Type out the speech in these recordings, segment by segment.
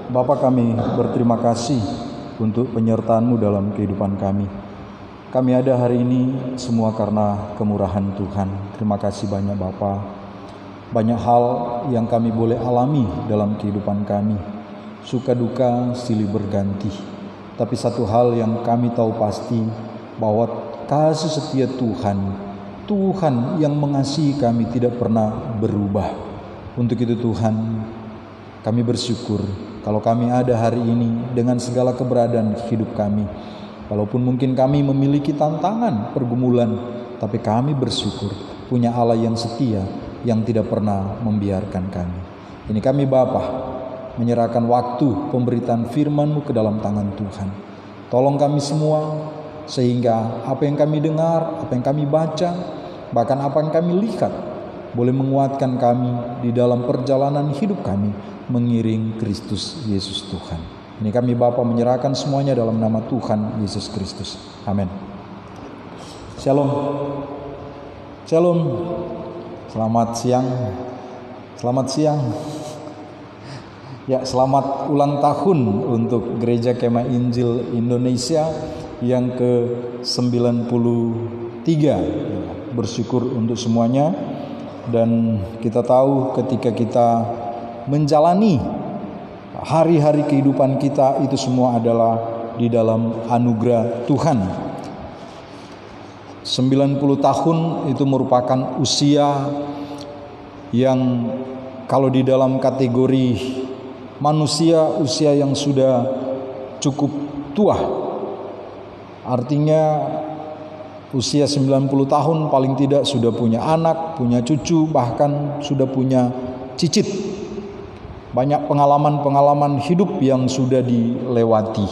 Bapa, kami berterima kasih untuk penyertaan-Mu dalam kehidupan kami. Kami ada hari ini semua karena kemurahan Tuhan. Terima kasih banyak Bapa. Banyak hal yang kami boleh alami dalam kehidupan kami. Suka duka silih berganti. Tapi satu hal yang kami tahu pasti, bahwa kasih setia Tuhan yang mengasihi kami tidak pernah berubah. Untuk itu Tuhan, kami bersyukur kalau kami ada hari ini dengan segala keberadaan hidup kami. Walaupun mungkin kami memiliki tantangan, pergumulan, tapi kami bersyukur punya Allah yang setia, yang tidak pernah membiarkan kami. Ini kami Bapa menyerahkan waktu pemberitaan firman-Mu ke dalam tangan Tuhan. Tolong kami semua, sehingga apa yang kami dengar, apa yang kami baca, bahkan apa yang kami lihat, boleh menguatkan kami di dalam perjalanan hidup kami mengiring Kristus Yesus Tuhan. Ini kami Bapa menyerahkan semuanya dalam nama Tuhan Yesus Kristus. Amin. Shalom. Shalom. Selamat siang. Selamat siang. Ya, selamat ulang tahun untuk Gereja Kemah Injil Indonesia yang ke-93. Bersyukur untuk semuanya. Dan kita tahu ketika kita menjalani hari-hari kehidupan kita, itu semua adalah di dalam anugerah Tuhan. 90 tahun itu merupakan usia yang kalau di dalam kategori manusia, usia yang sudah cukup tua. Artinya usia 90 tahun paling tidak sudah punya anak, punya cucu, bahkan sudah punya cicit. Banyak pengalaman-pengalaman hidup yang sudah dilewati.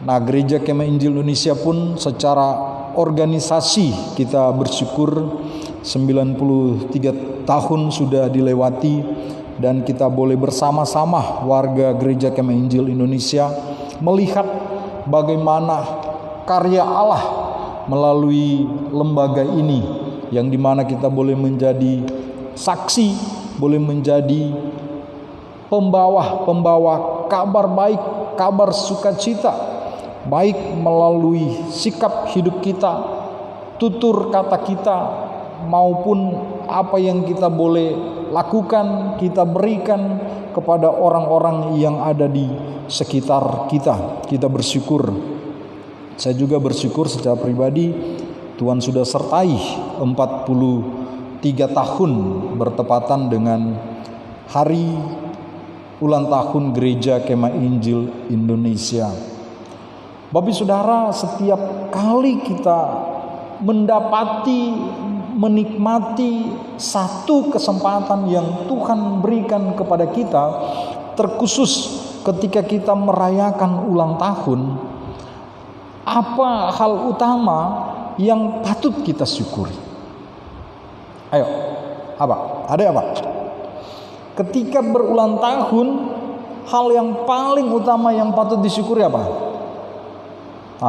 Nah, Gereja Kemah Injil Indonesia pun secara organisasi kita bersyukur 93 tahun sudah dilewati, dan kita boleh bersama-sama warga Gereja Kemah Injil Indonesia melihat bagaimana karya Allah melalui lembaga ini, yang dimana kita boleh menjadi saksi, boleh menjadi pembawa kabar baik, kabar sukacita, baik melalui sikap hidup kita, tutur kata kita, maupun apa yang kita boleh lakukan, kita berikan kepada orang-orang yang ada di sekitar kita. Kita bersyukur. Saya juga bersyukur secara pribadi, Tuhan sudah sertai 43 tahun bertepatan dengan hari ulang tahun Gereja Kemah Injil Indonesia. Bapak Saudara, setiap kali kita menikmati satu kesempatan yang Tuhan berikan kepada kita, terkhusus ketika kita merayakan ulang tahun, apa hal utama yang patut kita syukuri? Ayo, apa? Ada apa? Ketika berulang tahun, hal yang paling utama yang patut disyukuri apa?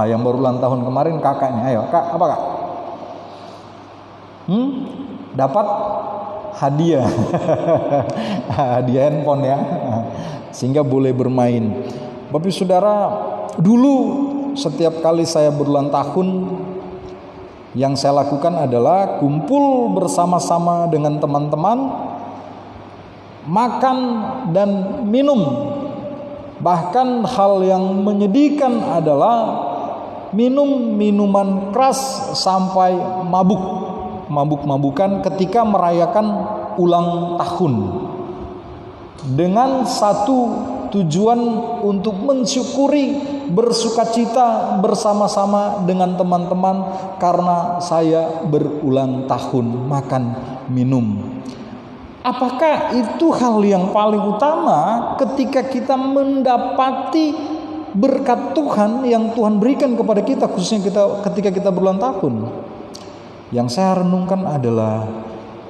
Yang berulang tahun kemarin kakaknya. Ayo, Kak, apa Kak? Dapat hadiah. Hadiah handphone ya. Sehingga boleh bermain. Bapak Saudara, dulu setiap kali saya berulang tahun, yang saya lakukan adalah kumpul bersama-sama dengan teman-teman, makan dan minum. Bahkan hal yang menyedihkan adalah minum minuman keras sampai mabuk-mabukan ketika merayakan ulang tahun, dengan satu tujuan untuk mensyukuri, bersukacita bersama-sama dengan teman-teman karena saya berulang tahun, makan minum. Apakah itu hal yang paling utama ketika kita mendapati berkat Tuhan yang Tuhan berikan kepada kita, khususnya ketika kita berulang tahun? Yang saya renungkan adalah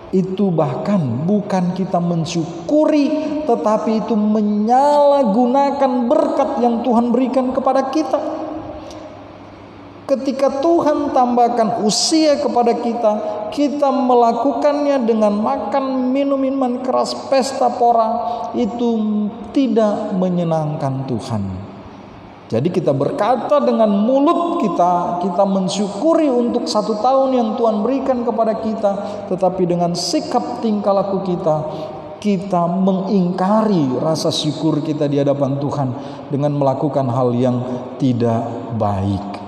itu bahkan bukan kita mensyukuri, tetapi itu menyalahgunakan berkat yang Tuhan berikan kepada kita. Ketika Tuhan tambahkan usia kepada kita, kita melakukannya dengan makan minuman keras, pesta pora, itu tidak menyenangkan Tuhan. Jadi kita berkata dengan mulut kita mensyukuri untuk 1 tahun yang Tuhan berikan kepada kita, tetapi dengan sikap tingkah laku kita mengingkari rasa syukur kita di hadapan Tuhan dengan melakukan hal yang tidak baik.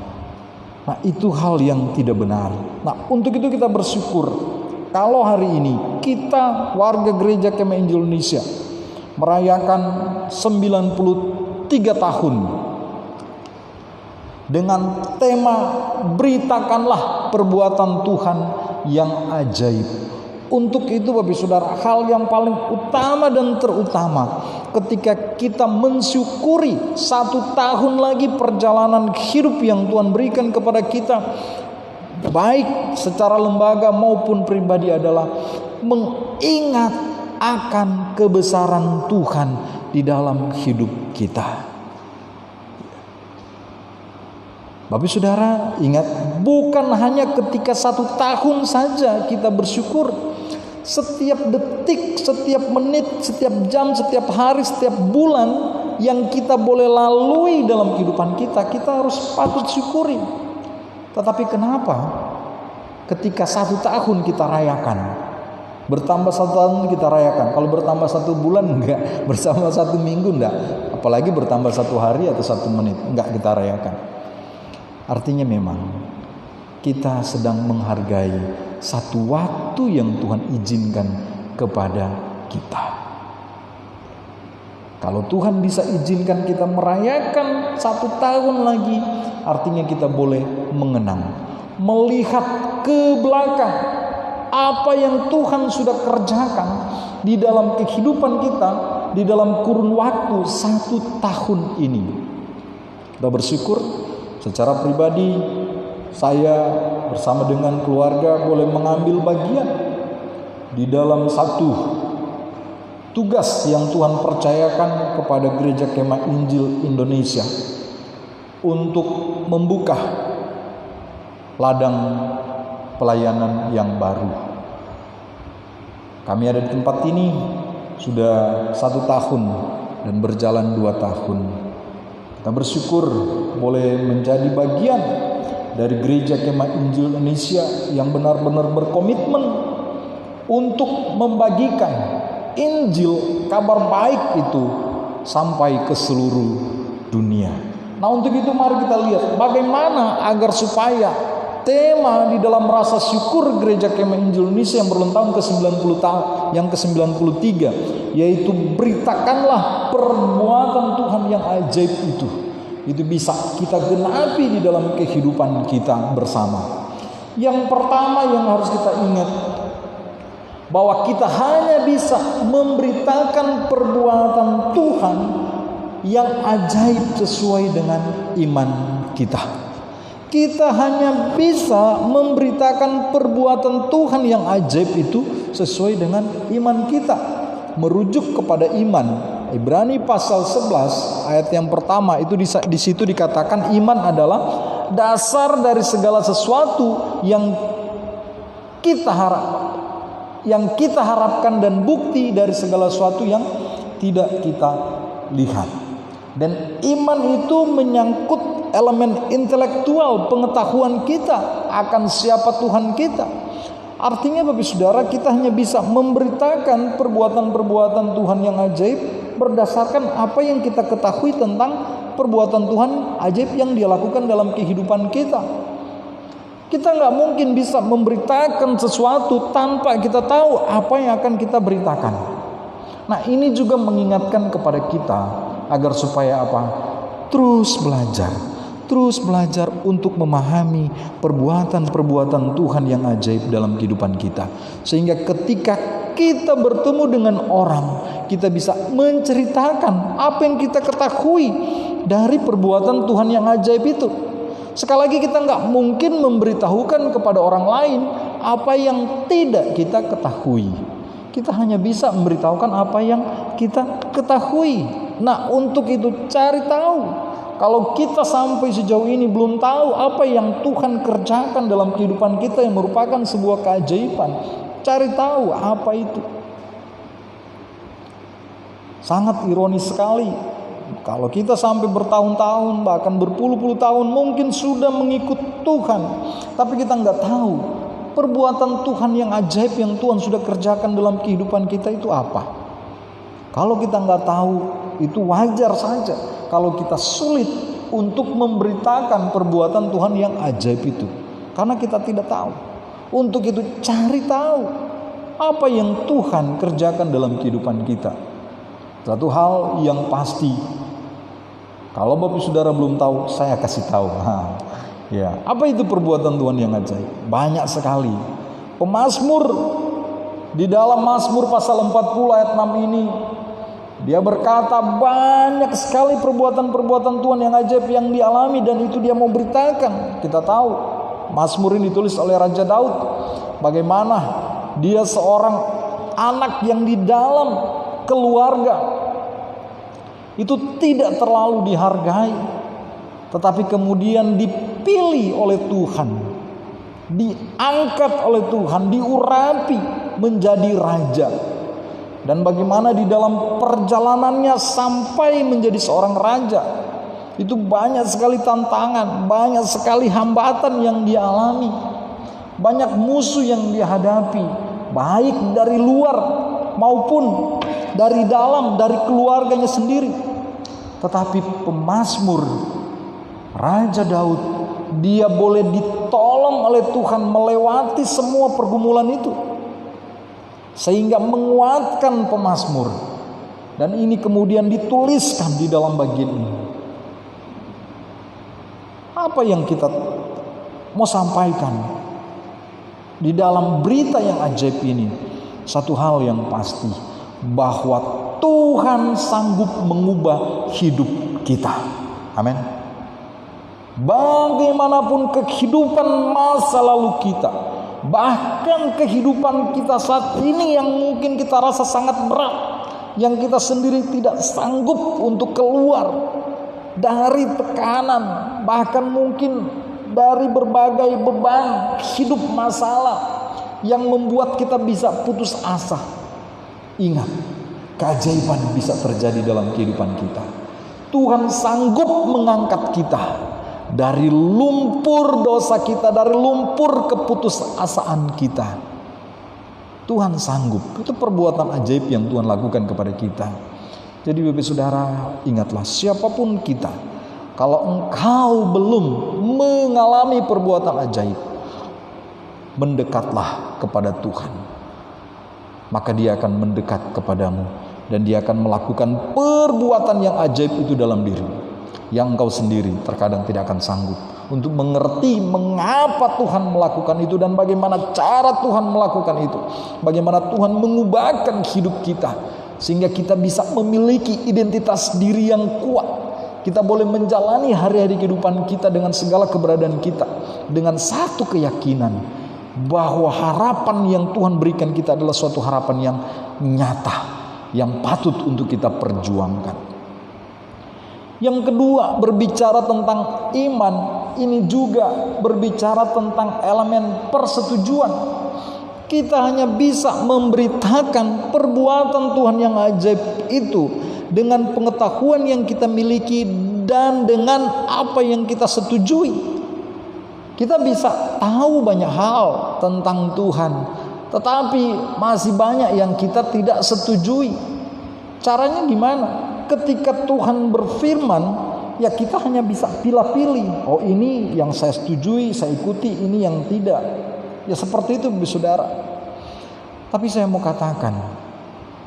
Nah, itu hal yang tidak benar. Nah, untuk itu kita bersyukur kalau hari ini kita warga Gereja Kemah Injil Indonesia merayakan 93 tahun dengan tema beritakanlah perbuatan Tuhan yang ajaib. Untuk itu Bapak Saudara, hal yang paling utama dan terutama ketika kita mensyukuri 1 tahun lagi perjalanan hidup yang Tuhan berikan kepada kita, baik secara lembaga maupun pribadi, adalah mengingat akan kebesaran Tuhan di dalam hidup kita. Bapak Saudara, ingat, bukan hanya ketika 1 tahun saja kita bersyukur. Setiap detik, setiap menit, setiap jam, setiap hari, setiap bulan yang kita boleh lalui dalam kehidupan kita harus patut syukuri. Tetapi kenapa ketika 1 tahun kita rayakan, bertambah 1 tahun kita rayakan, kalau bertambah 1 bulan enggak, bertambah 1 minggu enggak, apalagi bertambah 1 hari atau 1 menit enggak kita rayakan? Artinya memang kita sedang menghargai 1 waktu yang Tuhan izinkan kepada kita. Kalau Tuhan bisa izinkan kita merayakan 1 tahun lagi, artinya kita boleh mengenang, melihat ke belakang apa yang Tuhan sudah kerjakan di dalam kehidupan kita di dalam kurun waktu 1 tahun ini. Kita bersyukur secara pribadi, saya bersama dengan keluarga boleh mengambil bagian di dalam 1 tugas yang Tuhan percayakan kepada Gereja Kemah Injil Indonesia untuk membuka ladang pelayanan yang baru. Kami ada di tempat ini sudah 1 tahun dan berjalan 2 tahun. Kita bersyukur boleh menjadi bagian dari Gereja Kemah Injil Indonesia yang benar-benar berkomitmen untuk membagikan Injil, kabar baik itu sampai ke seluruh dunia. Nah, untuk itu mari kita lihat bagaimana agar supaya tema di dalam rasa syukur Gereja Kemah Injil Indonesia yang berulang tahun ke-90 tahun, yang ke-93, yaitu beritakanlah perbuatan Tuhan yang ajaib itu bisa kita genapi di dalam kehidupan kita bersama. Yang pertama yang harus kita ingat, bahwa kita hanya bisa memberitakan perbuatan Tuhan yang ajaib sesuai dengan iman kita. Kita hanya bisa memberitakan perbuatan Tuhan yang ajaib itu sesuai dengan iman kita, merujuk kepada iman. Ibrani pasal 11 ayat yang pertama itu di situ dikatakan iman adalah dasar dari segala sesuatu yang kita harapkan dan bukti dari segala sesuatu yang tidak kita lihat. Dan iman itu menyangkut elemen intelektual, pengetahuan kita akan siapa Tuhan kita. Artinya Bapak Saudara, kita hanya bisa memberitakan perbuatan-perbuatan Tuhan yang ajaib berdasarkan apa yang kita ketahui tentang perbuatan Tuhan ajaib yang Dia lakukan dalam kehidupan kita. Kita nggak mungkin bisa memberitakan sesuatu tanpa kita tahu apa yang akan kita beritakan. Nah, ini juga mengingatkan kepada kita agar supaya apa? Terus belajar untuk memahami perbuatan-perbuatan Tuhan yang ajaib dalam kehidupan kita. Sehingga ketika kita bertemu dengan orang, kita bisa menceritakan apa yang kita ketahui dari perbuatan Tuhan yang ajaib itu. Sekali lagi, kita nggak mungkin memberitahukan kepada orang lain apa yang tidak kita ketahui. Kita hanya bisa memberitahukan apa yang kita ketahui. Nah, untuk itu cari tahu, Kalau kita sampai sejauh ini belum tahu apa yang Tuhan kerjakan dalam kehidupan kita yang merupakan sebuah keajaiban, cari tahu apa itu. Sangat ironis sekali kalau kita sampai bertahun-tahun bahkan berpuluh-puluh tahun mungkin sudah mengikut Tuhan, tapi kita nggak tahu perbuatan Tuhan yang ajaib yang Tuhan sudah kerjakan dalam kehidupan kita itu apa. Kalau kita nggak tahu, itu wajar saja kalau kita sulit untuk memberitakan perbuatan Tuhan yang ajaib itu, karena kita tidak tahu. Untuk itu cari tahu apa yang Tuhan kerjakan dalam kehidupan kita. Satu hal yang pasti, kalau Bapak Saudara belum tahu, saya kasih tahu. Ya, apa itu perbuatan Tuhan yang ajaib? Banyak sekali. Pemazmur di dalam Mazmur pasal 40 ayat 6 ini, dia berkata banyak sekali perbuatan-perbuatan Tuhan yang ajaib yang dialami, dan itu dia mau beritakan. Kita tahu Mazmur ini ditulis oleh Raja Daud, bagaimana dia seorang anak yang di dalam keluarga itu tidak terlalu dihargai, tetapi kemudian dipilih oleh Tuhan, diangkat oleh Tuhan, diurapi menjadi raja. Dan bagaimana di dalam perjalanannya sampai menjadi seorang raja, itu banyak sekali tantangan, banyak sekali hambatan yang dia alami, banyak musuh yang dia hadapi, baik dari luar maupun dari dalam, dari keluarganya sendiri. Tetapi pemazmur Raja Daud, dia boleh ditolong oleh Tuhan melewati semua pergumulan itu, sehingga menguatkan pemazmur. Dan ini kemudian dituliskan di dalam bagian ini. Apa yang kita mau sampaikan di dalam berita yang ajaib ini? Satu hal yang pasti, bahwa Tuhan sanggup mengubah hidup kita. Amin. Bagaimanapun kehidupan masa lalu kita, bahkan kehidupan kita saat ini yang mungkin kita rasa sangat berat, yang kita sendiri tidak sanggup untuk keluar dari tekanan, bahkan mungkin dari berbagai beban hidup, masalah yang membuat kita bisa putus asa. Ingat, keajaiban bisa terjadi dalam kehidupan kita. Tuhan sanggup mengangkat kita dari lumpur dosa kita, dari lumpur keputusasaan kita. Tuhan sanggup. Itu perbuatan ajaib yang Tuhan lakukan kepada kita. Jadi Bapak Saudara, ingatlah, siapapun kita, kalau engkau belum mengalami perbuatan ajaib, mendekatlah kepada Tuhan, maka Dia akan mendekat kepadamu, dan Dia akan melakukan perbuatan yang ajaib itu dalam dirimu, yang engkau sendiri terkadang tidak akan sanggup untuk mengerti mengapa Tuhan melakukan itu dan bagaimana cara Tuhan melakukan itu, bagaimana Tuhan mengubahkan hidup kita sehingga kita bisa memiliki identitas diri yang kuat. Kita boleh menjalani hari-hari kehidupan kita dengan segala keberadaan kita dengan satu keyakinan, bahwa harapan yang Tuhan berikan kita adalah suatu harapan yang nyata, yang patut untuk kita perjuangkan. Yang kedua, berbicara tentang iman, ini juga berbicara tentang elemen persetujuan. Kita hanya bisa memberitakan perbuatan Tuhan yang ajaib itu dengan pengetahuan yang kita miliki dan dengan apa yang kita setujui. Kita bisa tahu banyak hal tentang Tuhan, tetapi masih banyak yang kita tidak setujui. Caranya gimana? Ketika Tuhan berfirman, ya kita hanya bisa pilih-pilih. Oh, ini yang saya setujui, saya ikuti, ini yang tidak. Ya seperti itu, saudara. Tapi saya mau katakan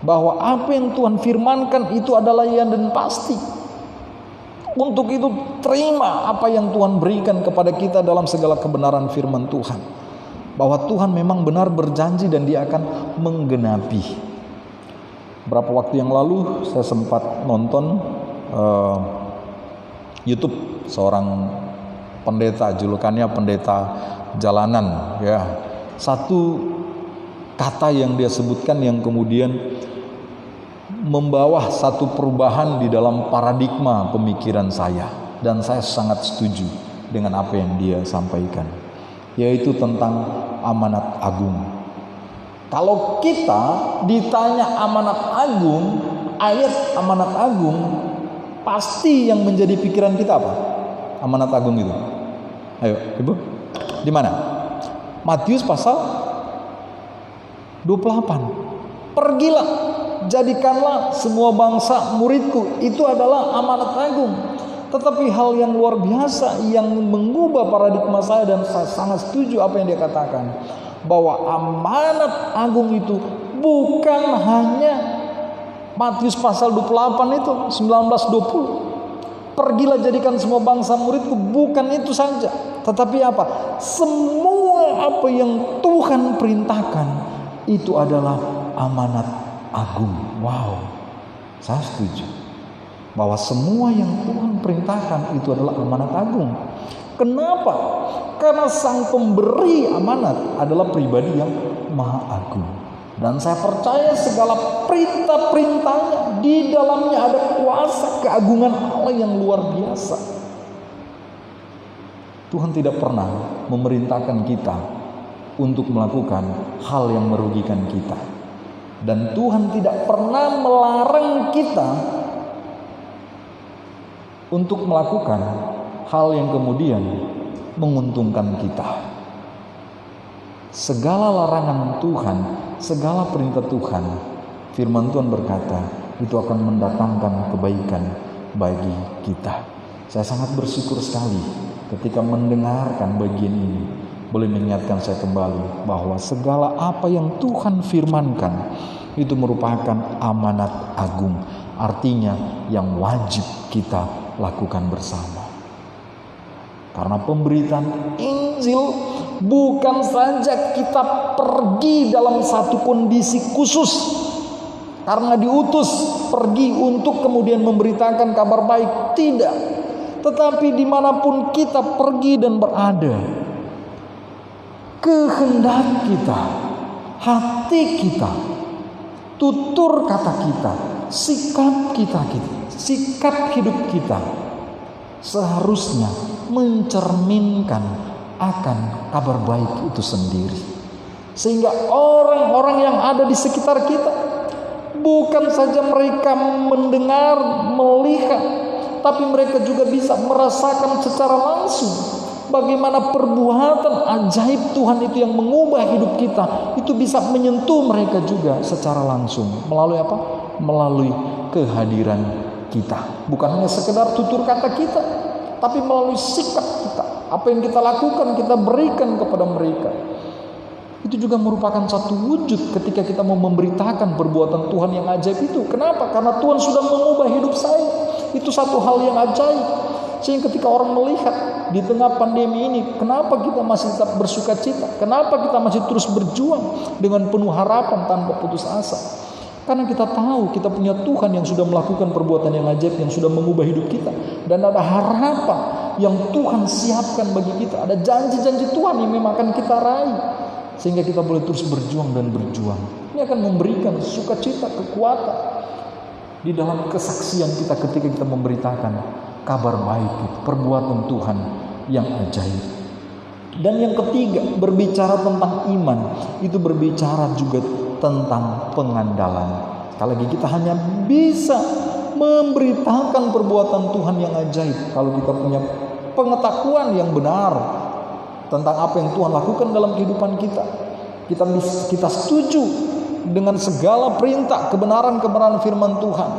bahwa apa yang Tuhan firmankan itu adalah yang dan pasti. Untuk itu terima apa yang Tuhan berikan kepada kita dalam segala kebenaran firman Tuhan, bahwa Tuhan memang benar berjanji dan Dia akan menggenapi. Berapa waktu yang lalu saya sempat nonton YouTube seorang pendeta, julukannya pendeta jalanan, ya. Satu kata yang dia sebutkan yang kemudian membawa satu perubahan di dalam paradigma pemikiran saya. dan saya sangat setuju dengan apa yang dia sampaikan, yaitu tentang amanat agung. Kalau kita ditanya amanat agung, ayat amanat agung, pasti yang menjadi pikiran kita apa? Amanat agung itu. Ayo, Ibu. Di mana? Matius pasal 28. Pergilah, jadikanlah semua bangsa muridku. Itu adalah amanat agung. Tetapi hal yang luar biasa yang mengubah paradigma saya, dan saya sangat setuju apa yang dia katakan, bahwa amanat agung itu bukan hanya Matius pasal 28 itu 19-20. Pergilah jadikan semua bangsa muridku, bukan itu saja. Tetapi apa? Semua apa yang Tuhan perintahkan itu adalah amanat agung. Wow, saya setuju bahwa semua yang Tuhan perintahkan itu adalah amanat agung. Kenapa? Karena sang pemberi amanat adalah pribadi yang maha agung. Dan saya percaya segala perintah-perintahnya di dalamnya ada kuasa keagungan Allah yang luar biasa. Tuhan tidak pernah memerintahkan kita untuk melakukan hal yang merugikan kita. Dan Tuhan tidak pernah melarang kita untuk melakukan hal yang kemudian menguntungkan kita. Segala larangan Tuhan, segala perintah Tuhan, firman Tuhan berkata, itu akan mendatangkan kebaikan bagi kita. Saya sangat bersyukur sekali ketika mendengarkan bagian ini, boleh mengingatkan saya kembali bahwa segala apa yang Tuhan firmankan itu merupakan amanat agung. Artinya yang wajib kita lakukan bersama. Karena pemberitaan Injil bukan saja kita pergi dalam satu kondisi khusus karena diutus pergi untuk kemudian memberitakan kabar baik, tidak. Tetapi dimanapun kita pergi dan berada, kehendak kita, hati kita, tutur kata kita, sikap hidup kita seharusnya mencerminkan akan kabar baik itu sendiri. Sehingga orang-orang yang ada di sekitar kita, bukan saja mereka mendengar, melihat, tapi mereka juga bisa merasakan secara langsung bagaimana perbuatan ajaib Tuhan itu yang mengubah hidup kita, itu bisa menyentuh mereka juga secara langsung. Melalui apa? Melalui kehadiran kita. Bukan hanya sekedar tutur kata kita, tapi melalui sikap kita. Apa yang kita lakukan, kita berikan kepada mereka. Itu juga merupakan satu wujud ketika kita mau memberitakan perbuatan Tuhan yang ajaib itu. Kenapa? Karena Tuhan sudah mengubah hidup saya. Itu satu hal yang ajaib. Sehingga ketika orang melihat di tengah pandemi ini, kenapa kita masih tetap bersuka cita? Kenapa kita masih terus berjuang dengan penuh harapan tanpa putus asa? Karena kita tahu kita punya Tuhan yang sudah melakukan perbuatan yang ajaib, yang sudah mengubah hidup kita. Dan ada harapan yang Tuhan siapkan bagi kita. Ada janji-janji Tuhan yang memang akan kita raih. Sehingga kita boleh terus berjuang dan berjuang. Ini akan memberikan sukacita, kekuatan di dalam kesaksian kita ketika kita memberitakan kabar baik, perbuatan Tuhan yang ajaib. Dan yang ketiga, berbicara tentang iman, itu berbicara juga tentang pengandalan. Sekali lagi, kita hanya bisa memberitakan perbuatan Tuhan yang ajaib kalau kita punya pengetahuan yang benar tentang apa yang Tuhan lakukan dalam kehidupan kita. Kita setuju dengan segala perintah, kebenaran firman Tuhan.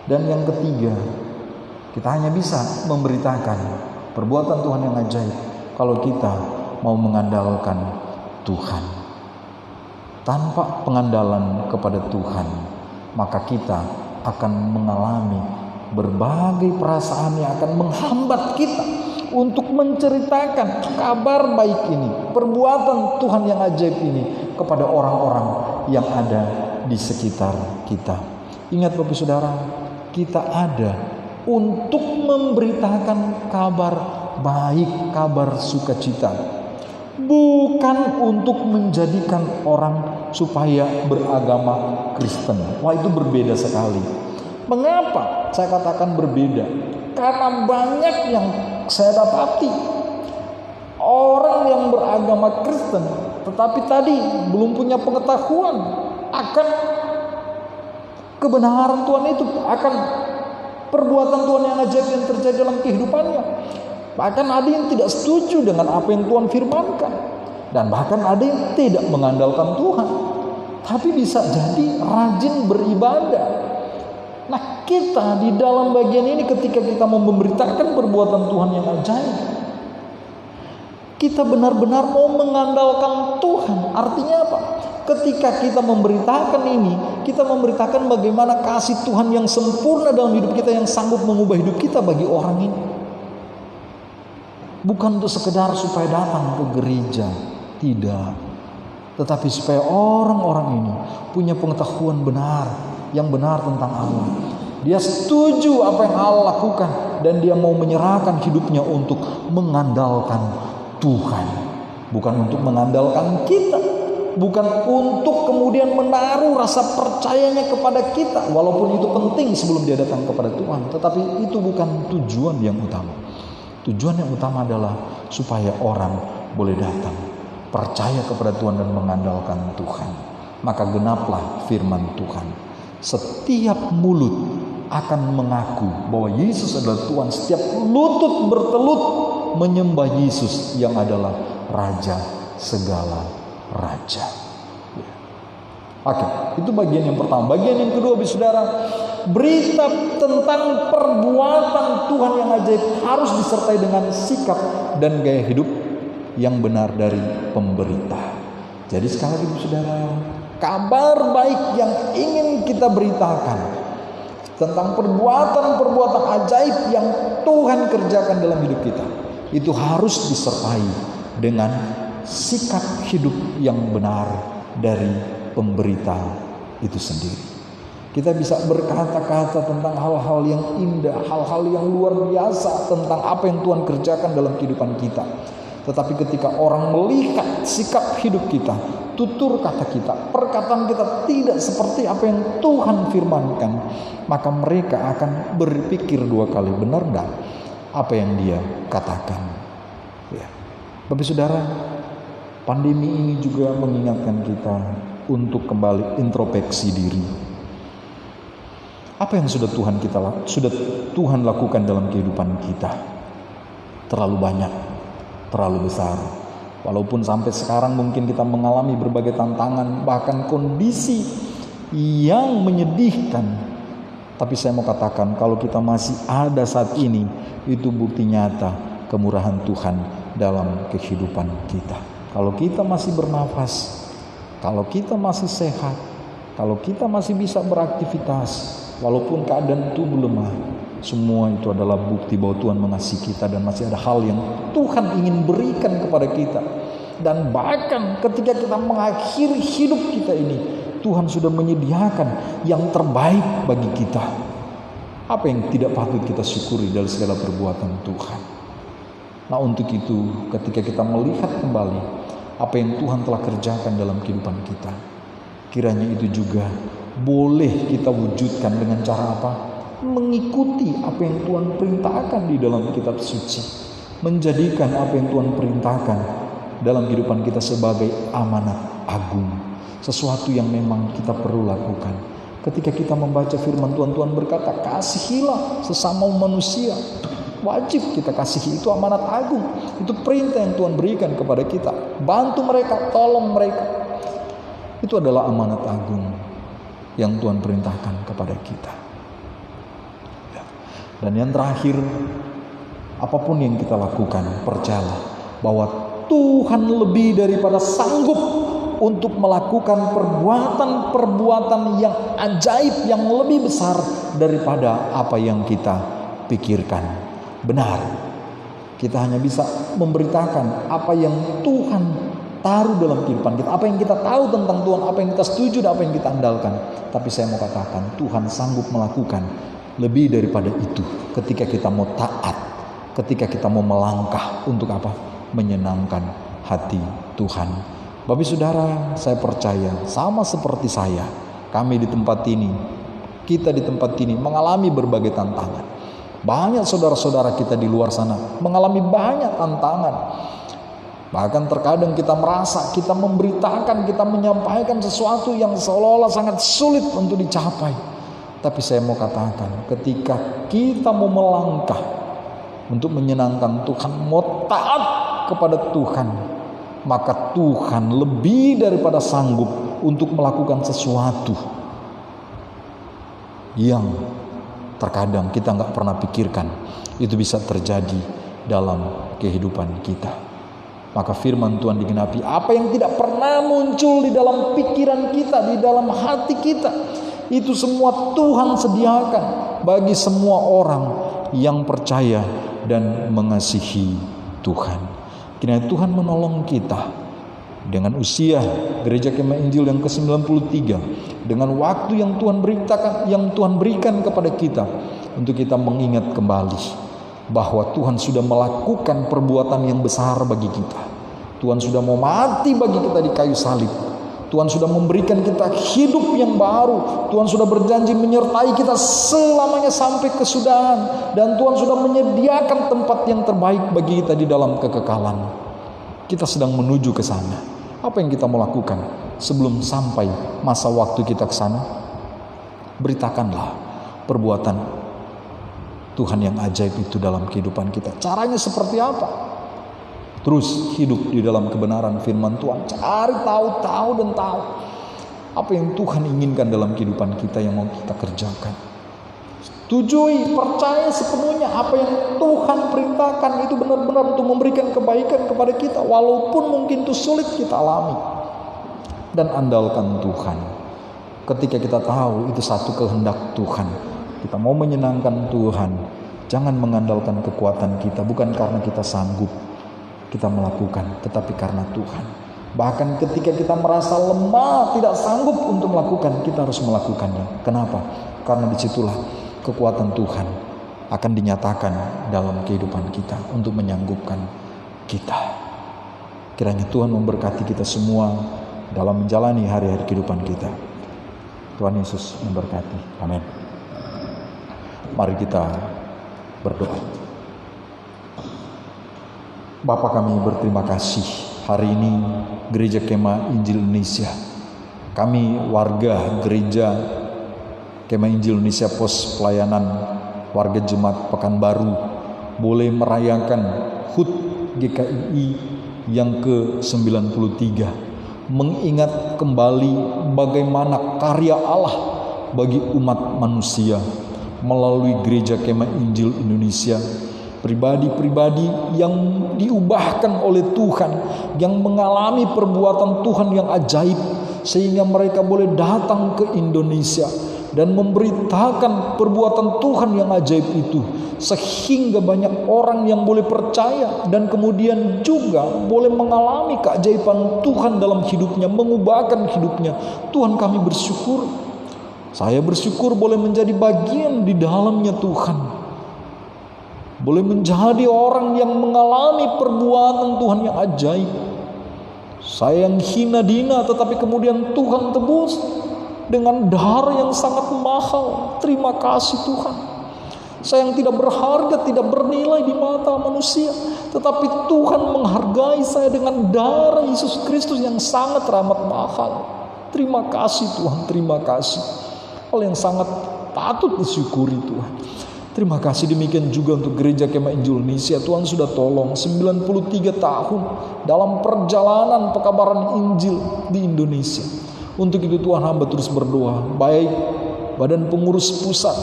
Dan yang ketiga, kita hanya bisa memberitakan perbuatan Tuhan yang ajaib kalau kita mau mengandalkan Tuhan. Tanpa pengandalan kepada Tuhan, maka kita akan mengalami berbagai perasaan yang akan menghambat kita untuk menceritakan kabar baik ini, perbuatan Tuhan yang ajaib ini kepada orang-orang yang ada di sekitar kita. Ingat Bapak Saudara, kita ada untuk memberitakan kabar baik, kabar sukacita, bukan untuk menjadikan orang supaya beragama Kristen. Wah, itu berbeda sekali. Mengapa saya katakan berbeda? Karena banyak yang saya dapati orang yang beragama Kristen, tetapi tadi belum punya pengetahuan akan kebenaran Tuhan itu, akan perbuatan Tuhan yang ajaib yang terjadi dalam kehidupannya. Bahkan ada yang tidak setuju dengan apa yang Tuhan firmankan, dan bahkan ada yang tidak mengandalkan Tuhan, tapi bisa jadi rajin beribadah. Nah, kita di dalam bagian ini ketika kita mau memberitakan perbuatan Tuhan yang ajaib, kita benar-benar mau mengandalkan Tuhan. Artinya apa? Ketika kita memberitakan ini, kita memberitakan bagaimana kasih Tuhan yang sempurna dalam hidup kita, yang sanggup mengubah hidup kita bagi orang ini. Bukan untuk sekedar supaya datang ke gereja, tidak. Tetapi supaya orang-orang ini punya pengetahuan benar, yang benar tentang Allah. Dia setuju apa yang Allah lakukan, dan dia mau menyerahkan hidupnya untuk mengandalkan Tuhan. Bukan untuk mengandalkan kita, bukan untuk kemudian menaruh rasa percayanya kepada kita, walaupun itu penting sebelum dia datang kepada Tuhan. Tetapi itu bukan tujuan yang utama. Tujuan yang utama adalah supaya orang boleh datang, percaya kepada Tuhan dan mengandalkan Tuhan. Maka genaplah firman Tuhan. Setiap mulut akan mengaku bahwa Yesus adalah Tuhan. Setiap lutut bertelut menyembah Yesus yang adalah Raja segala raja. Oke, itu bagian yang pertama. Bagian yang kedua, saudara, berita tentang perbuatan Tuhan yang ajaib harus disertai dengan sikap dan gaya hidup yang benar dari pemberita. Jadi sekali lagi, saudara, kabar baik yang ingin kita beritakan tentang perbuatan-perbuatan ajaib yang Tuhan kerjakan dalam hidup kita, itu harus disertai dengan sikap hidup yang benar dari pemberita itu sendiri. Kita bisa berkata-kata tentang hal-hal yang indah, hal-hal yang luar biasa tentang apa yang Tuhan kerjakan dalam kehidupan kita. Tetapi ketika orang melihat sikap hidup kita, tutur kata kita, perkataan kita tidak seperti apa yang Tuhan firmankan, maka mereka akan berpikir dua kali, benar enggak apa yang dia katakan. Ya. Bapak Saudara, pandemi ini juga mengingatkan kita untuk kembali introspeksi diri. Apa yang sudah Tuhan lakukan dalam kehidupan kita? Terlalu banyak, terlalu besar. Walaupun sampai sekarang mungkin kita mengalami berbagai tantangan, bahkan kondisi yang menyedihkan. Tapi saya mau katakan, kalau kita masih ada saat ini, itu bukti nyata kemurahan Tuhan dalam kehidupan kita. Kalau kita masih bernafas, kalau kita masih sehat, kalau kita masih bisa beraktivitas, walaupun keadaan tubuh lemah, semua itu adalah bukti bahwa Tuhan mengasihi kita dan masih ada hal yang Tuhan ingin berikan kepada kita. Dan bahkan ketika kita mengakhiri hidup kita ini, Tuhan sudah menyediakan yang terbaik bagi kita. Apa yang tidak patut kita syukuri dari segala perbuatan Tuhan? Nah, untuk itu ketika kita melihat kembali apa yang Tuhan telah kerjakan dalam kehidupan kita, kiranya itu juga boleh kita wujudkan dengan cara apa? Mengikuti apa yang Tuhan perintahkan di dalam kitab suci. Menjadikan apa yang Tuhan perintahkan dalam kehidupan kita sebagai amanat agung. Sesuatu yang memang kita perlu lakukan. Ketika kita membaca firman Tuhan, Tuhan berkata, kasihilah sesama manusia. Wajib kita kasihi, itu amanat agung. Itu perintah yang Tuhan berikan kepada kita. Bantu mereka, tolong mereka. Itu adalah amanat agung yang Tuhan perintahkan kepada kita. Dan yang terakhir, apapun yang kita lakukan, percayalah bahwa Tuhan lebih daripada sanggup untuk melakukan perbuatan-perbuatan yang ajaib, yang lebih besar daripada apa yang kita pikirkan. Benar, kita hanya bisa memberitakan apa yang Tuhan taruh dalam kehidupan kita, apa yang kita tahu tentang Tuhan, apa yang kita setuju dan apa yang kita andalkan. Tapi saya mau katakan, Tuhan sanggup melakukan lebih daripada itu ketika kita mau taat, ketika kita mau melangkah untuk apa? Menyenangkan hati Tuhan. Bapak Saudara, saya percaya sama seperti saya, kami di tempat ini, kita di tempat ini mengalami berbagai tantangan. Banyak saudara-saudara kita di luar sana mengalami banyak tantangan. Bahkan terkadang kita merasa kita memberitakan, kita menyampaikan sesuatu yang seolah-olah sangat sulit untuk dicapai. Tapi saya mau katakan, ketika kita mau melangkah untuk menyenangkan Tuhan, mau taat kepada Tuhan, maka Tuhan lebih daripada sanggup untuk melakukan sesuatu yang terkadang kita nggak pernah pikirkan itu bisa terjadi dalam kehidupan kita. Maka firman Tuhan digenapi, apa yang tidak pernah muncul di dalam pikiran kita, di dalam hati kita, itu semua Tuhan sediakan bagi semua orang yang percaya dan mengasihi Tuhan. Kiranya Tuhan menolong kita dengan usia Gereja Kemah Injil yang ke-93, dengan waktu yang Tuhan berikan kepada kita, untuk kita mengingat kembali bahwa Tuhan sudah melakukan perbuatan yang besar bagi kita. Tuhan sudah mau mati bagi kita di kayu salib. Tuhan sudah memberikan kita hidup yang baru. Tuhan sudah berjanji menyertai kita selamanya sampai kesudahan. Dan Tuhan sudah menyediakan tempat yang terbaik bagi kita di dalam kekekalan. Kita sedang menuju ke sana. Apa yang kita mau lakukan sebelum sampai masa waktu kita ke sana? Beritakanlah perbuatan Tuhan yang ajaib itu dalam kehidupan kita. Caranya seperti apa? Terus hidup di dalam kebenaran firman Tuhan. Cari tahu dan tahu apa yang Tuhan inginkan dalam kehidupan kita yang mau kita kerjakan. Setujui, percaya sepenuhnya apa yang Tuhan perintahkan itu benar-benar untuk memberikan kebaikan kepada kita, walaupun mungkin itu sulit kita alami. Dan andalkan Tuhan. Ketika kita tahu itu satu kehendak Tuhan, kita mau menyenangkan Tuhan, jangan mengandalkan kekuatan kita, bukan karena kita sanggup kita melakukan, tetapi karena Tuhan. Bahkan ketika kita merasa lemah, tidak sanggup untuk melakukan, kita harus melakukannya. Kenapa? Karena disitulah kekuatan Tuhan akan dinyatakan dalam kehidupan kita untuk menyanggupkan kita. Kiranya Tuhan memberkati kita semua dalam menjalani hari-hari kehidupan kita. Tuhan Yesus memberkati. Amin. Mari kita berdoa. Bapa, kami berterima kasih hari ini Gereja Kemah Injil Indonesia, kami warga Gereja Kemah Injil Indonesia Pos Pelayanan Warga Jemaat Pekanbaru boleh merayakan HUT GKI yang ke-93, mengingat kembali bagaimana karya Allah bagi umat manusia melalui Gereja Kemah Injil Indonesia. Pribadi-pribadi yang diubahkan oleh Tuhan, yang mengalami perbuatan Tuhan yang ajaib, sehingga mereka boleh datang ke Indonesia dan memberitakan perbuatan Tuhan yang ajaib itu, sehingga banyak orang yang boleh percaya dan kemudian juga boleh mengalami keajaiban Tuhan dalam hidupnya, mengubahkan hidupnya. Tuhan, kami bersyukur. Saya bersyukur boleh menjadi bagian di dalamnya Tuhan. Boleh menjadi orang yang mengalami perbuatan Tuhan yang ajaib. Saya yang hina dina, tetapi kemudian Tuhan tebus dengan darah yang sangat mahal. Terima kasih Tuhan. Saya yang tidak berharga, tidak bernilai di mata manusia, tetapi Tuhan menghargai saya dengan darah Yesus Kristus yang sangat teramat mahal. Terima kasih Tuhan, terima kasih. Hal yang sangat patut disyukuri Tuhan. Terima kasih. Demikian juga untuk Gereja Kemah Injil Indonesia. Tuhan sudah tolong 93 tahun dalam perjalanan pekabaran Injil di Indonesia. Untuk itu Tuhan, hamba terus berdoa, baik Badan Pengurus Pusat,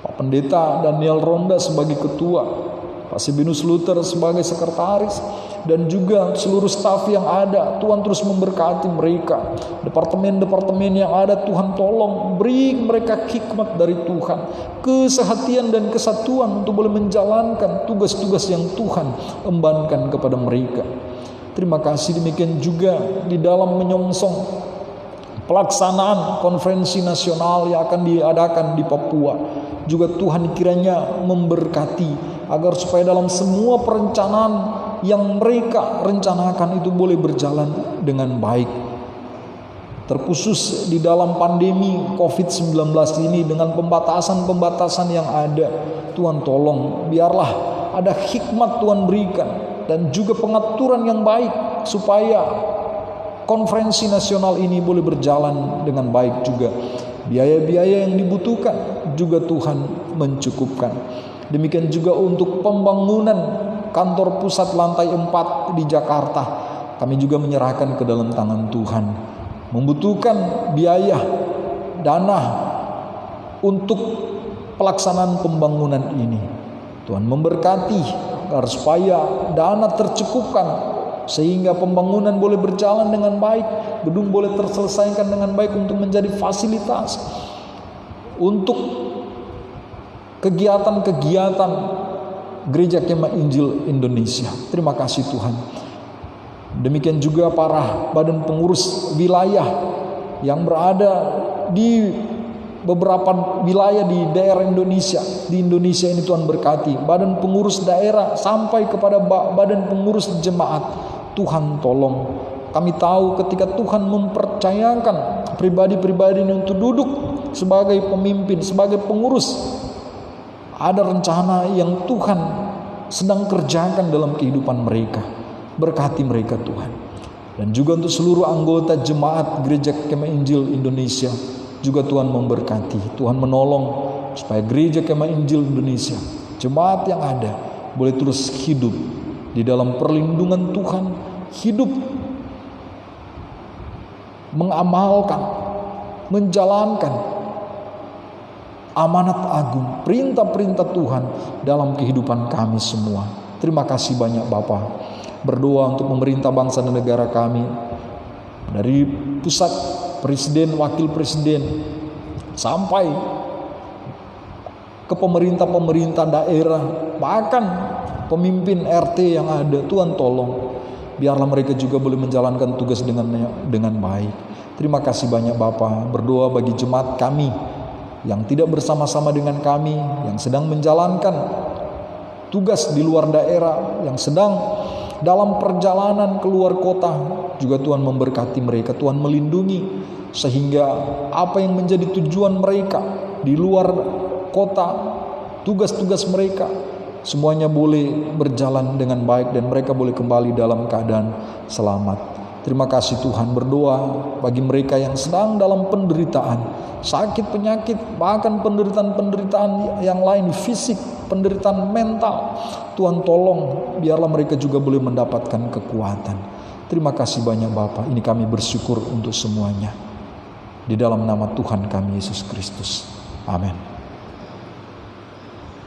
Pak Pendeta Daniel Ronda sebagai ketua, Pak Sibinus Luther sebagai sekretaris, dan juga seluruh staf yang ada. Tuhan terus memberkati mereka. Departemen-departemen yang ada, Tuhan tolong beri mereka hikmat dari Tuhan, kesehatian dan kesatuan untuk boleh menjalankan tugas-tugas yang Tuhan embankan kepada mereka. Terima kasih. Demikian juga di dalam menyongsong pelaksanaan konferensi nasional yang akan diadakan di Papua, juga Tuhan kiranya memberkati agar supaya dalam semua perencanaan yang mereka rencanakan itu boleh berjalan dengan baik. terkhusus di dalam pandemi COVID-19 ini dengan pembatasan-pembatasan yang ada. Tuhan tolong, biarlah ada hikmat Tuhan berikan dan juga pengaturan yang baik supaya konferensi nasional ini boleh berjalan dengan baik juga. Biaya-biaya yang dibutuhkan juga Tuhan mencukupkan. Demikian juga untuk pembangunan kantor pusat lantai 4 di Jakarta, kami juga menyerahkan ke dalam tangan Tuhan. Membutuhkan biaya, dana untuk pelaksanaan pembangunan ini. Tuhan memberkati agar supaya dana tercukupkan sehingga pembangunan boleh berjalan dengan baik, gedung boleh terselesaikan dengan baik untuk menjadi fasilitas untuk kegiatan-kegiatan Gereja Kemah Injil Indonesia. Terima kasih Tuhan. Demikian juga para badan pengurus wilayah yang berada di beberapa wilayah di daerah Indonesia. Di Indonesia ini Tuhan berkati. Badan pengurus daerah sampai kepada badan pengurus jemaat. Tuhan tolong. Kami tahu ketika Tuhan mempercayakan pribadi-pribadi ini untuk duduk sebagai pemimpin, sebagai pengurus, ada rencana yang Tuhan sedang kerjakan dalam kehidupan mereka. Berkati mereka Tuhan. Dan juga untuk seluruh anggota jemaat Gereja Kemah Injil Indonesia juga Tuhan memberkati. Tuhan menolong supaya Gereja Kemah Injil Indonesia, jemaat yang ada, boleh terus hidup di dalam perlindungan Tuhan, hidup mengamalkan, menjalankan amanat agung, perintah-perintah Tuhan dalam kehidupan kami semua. Terima kasih banyak Bapa. Berdoa untuk pemerintah bangsa dan negara kami, dari pusat, presiden, wakil presiden, sampai ke pemerintah-pemerintah daerah, bahkan pemimpin RT yang ada. Tuhan tolong, biarlah mereka juga boleh menjalankan tugas dengan baik. Terima kasih banyak Bapa. Berdoa bagi jemaat kami yang tidak bersama-sama dengan kami, yang sedang menjalankan tugas di luar daerah, yang sedang dalam perjalanan keluar kota, juga Tuhan memberkati mereka. Tuhan melindungi sehingga apa yang menjadi tujuan mereka di luar kota, tugas-tugas mereka, semuanya boleh berjalan dengan baik dan mereka boleh kembali dalam keadaan selamat. Terima kasih Tuhan. Berdoa bagi mereka yang sedang dalam penderitaan, sakit, penyakit, bahkan penderitaan-penderitaan yang lain, fisik, penderitaan mental. Tuhan tolong, biarlah mereka juga boleh mendapatkan kekuatan. Terima kasih banyak Bapa. Ini kami bersyukur untuk semuanya. Di dalam nama Tuhan kami Yesus Kristus. Amin.